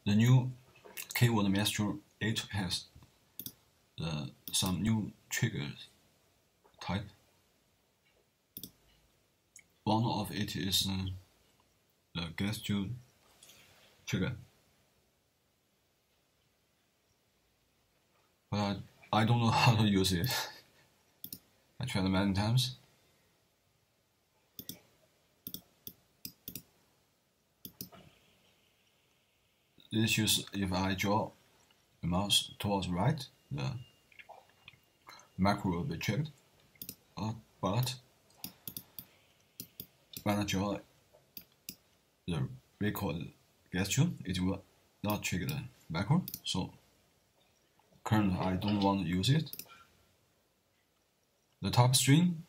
The new keyboard Maestro 8 has some new trigger type. One of it is the geisture trigger, but I don't know how to use it. I tried many times. This is if I draw the mouse towards right, the macro will be checked. But when I draw the record geisture, it will not trigger the macro. So currently I don't want to use it. The top string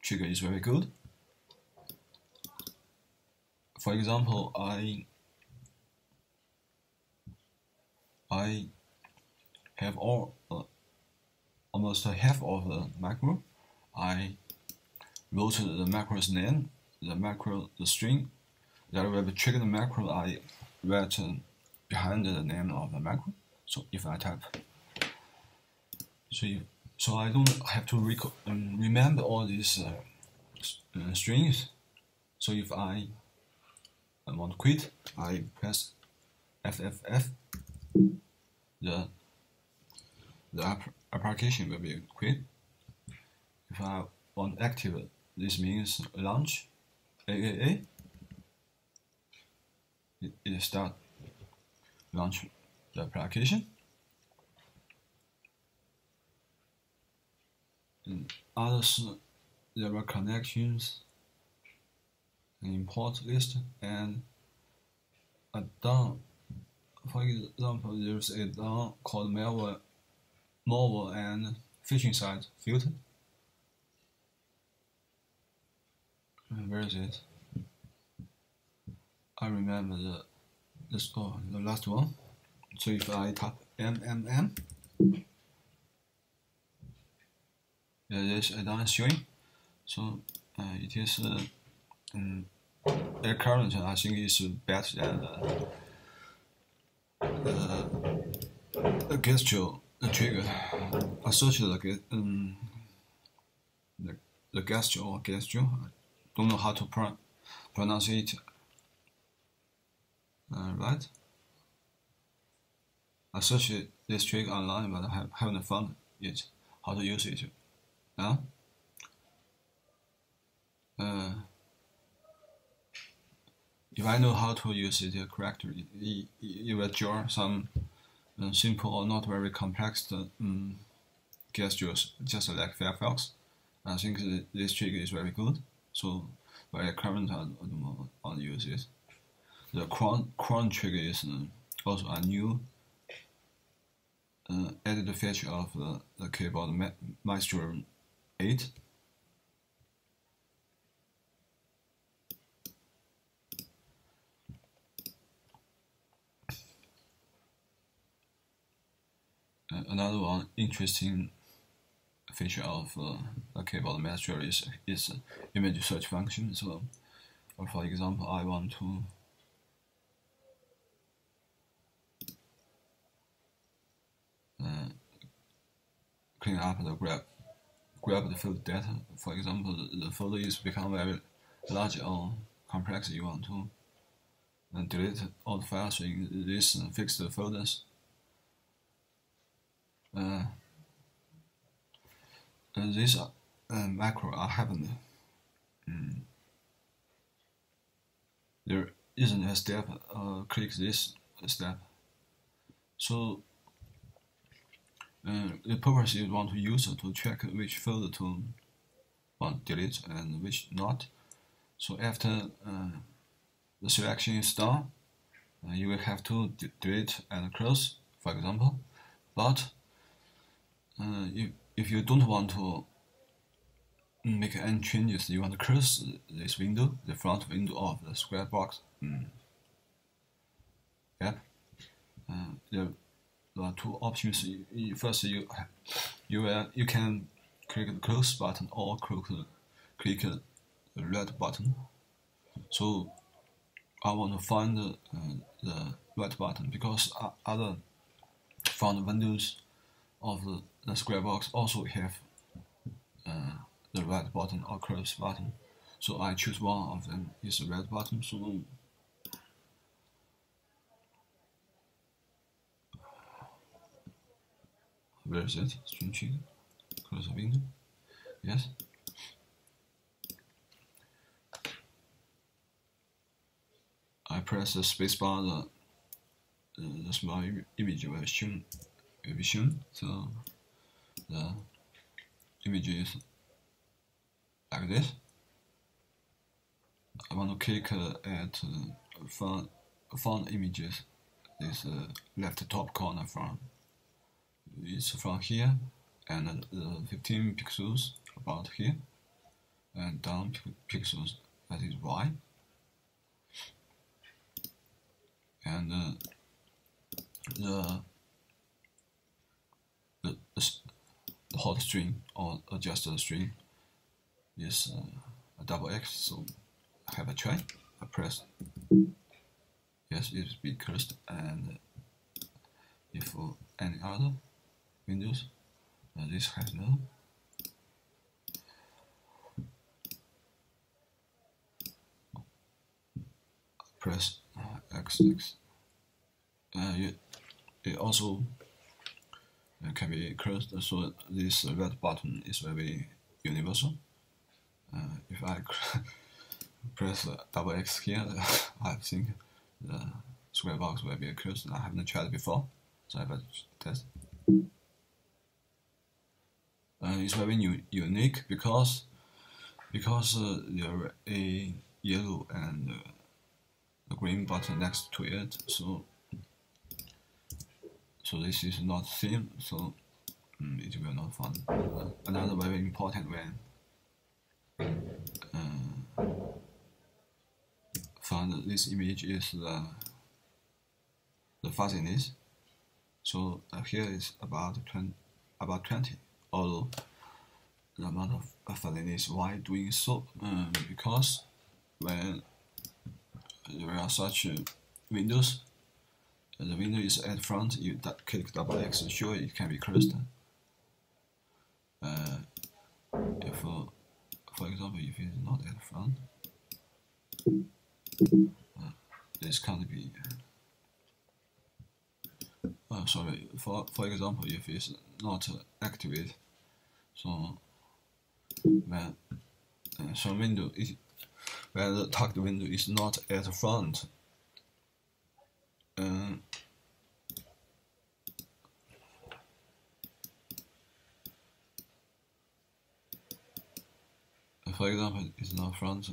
trigger is very good. For example, I have almost half of the macro. I wrote the macro's name, the string that will trigger the macro. I write behind the name of the macro. So if I type, so I don't have to remember all these strings. So if I want to quit, I press FFF. The application will be quit. If I want to activate, this means launch AAA. It start launch the application. And others, there are connections, an import list, and a down. For example, there's a down called malware and phishing site filter. Where is it? I remember the last one. So if I type MMM, there's a down showing. So it is air current. I think is better than the geisture trigger. I searched the geisture or geisture. I don't know how to pronounce it. Right. I searched this trigger online, but I haven't found it. How to use it now? If I know how to use it correctly, it will draw some simple or not very complex gestures, just like Firefox. I think this trigger is very good. So, by current, I don't want to use it. The cron trigger is also a new added feature of the keyboard Maestro 8. Another one interesting feature of the keyboard Maestro is image search function. So, for example, I want to clean up the grab the field data. For example, the folder is become very large or complex. You want to delete all the files in this fixed folders. This macro I haven't. There isn't a step. Click this step. So the purpose you want to use to check which folder to want to delete and which not. So after the selection is done, you will have to delete and close, for example. But if you don't want to make any changes, you want to close this window, the front window of the square box app. There are two options. First, you can click the close button or click the red button. So I want to find right button, because other front windows of the square box also have the right button or close button. So I choose one of them is the red button. So where is it? String check. Close the window. Yes. I press the spacebar. The small image will be shown. So the image is like this. I want to click at font images. This left top corner from. It's from here, and 15 pixels about here, and down pixels, that is Y. And the hot string or adjusted string is a double X. So I have a try. I press yes, it will be closed, and if any other Windows, this has no. Press XX. It also can be closed, so this red button is very universal. If I press double X here, I think the square box will be closed. I haven't tried it before, so I will test. It's very unique because there a yellow and a green button next to it, so this is not same, so it will not find. Another very important one, find this image is the fuzziness. So here is about 20, although the amount of fuzziness. Why doing so? Because when there are such windows, the window is at front, you click double X, sure it can be closed. If, for example, if it's not at front, this can't be. Sorry. For example, if it's not activated, so when some window is when the tucked window is not at the front, for example, it's not front,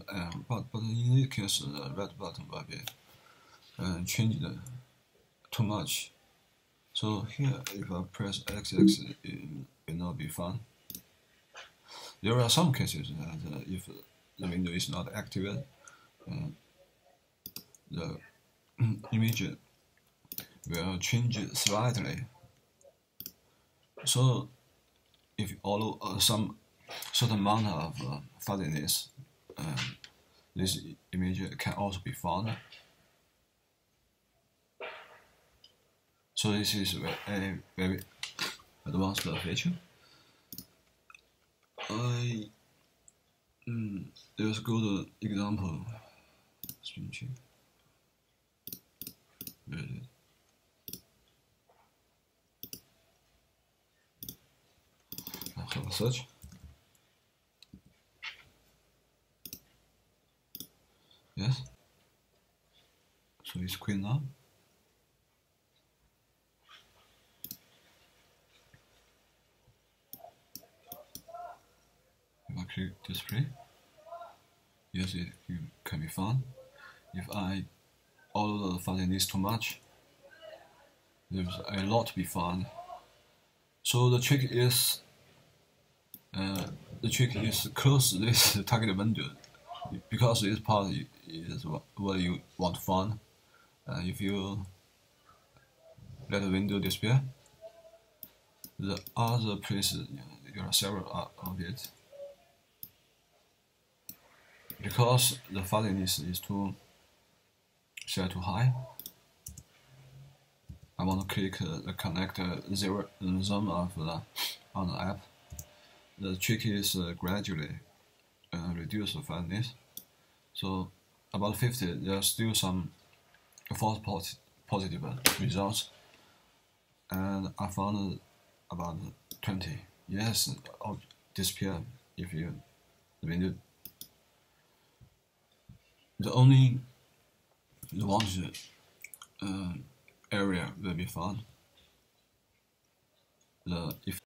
but in this case, the red button will be changed too much. So here, if I press XX, it will not be found. There are some cases that if the window is not activated, the image will change slightly. So if although some certain amount of fuzziness, this image can also be found. So this is a very advanced feature. There's a good example. String check. Where is it? I have a search. Yes. So it's clean now. If I click display, yes, it can be found. If I although the fuzziness too much, there's a lot to be found. So the trick is close this target window, because this part is what you want to find. If you let the window disappear, the other places there are several of it. Because the fuzziness is set too high, want to click the connect zero zone of on the app. The trick is gradually reduce the fatness. So about 50, there's still some false positive results, and I found about 20. Yes, disappear if you the only wanted area will be found. If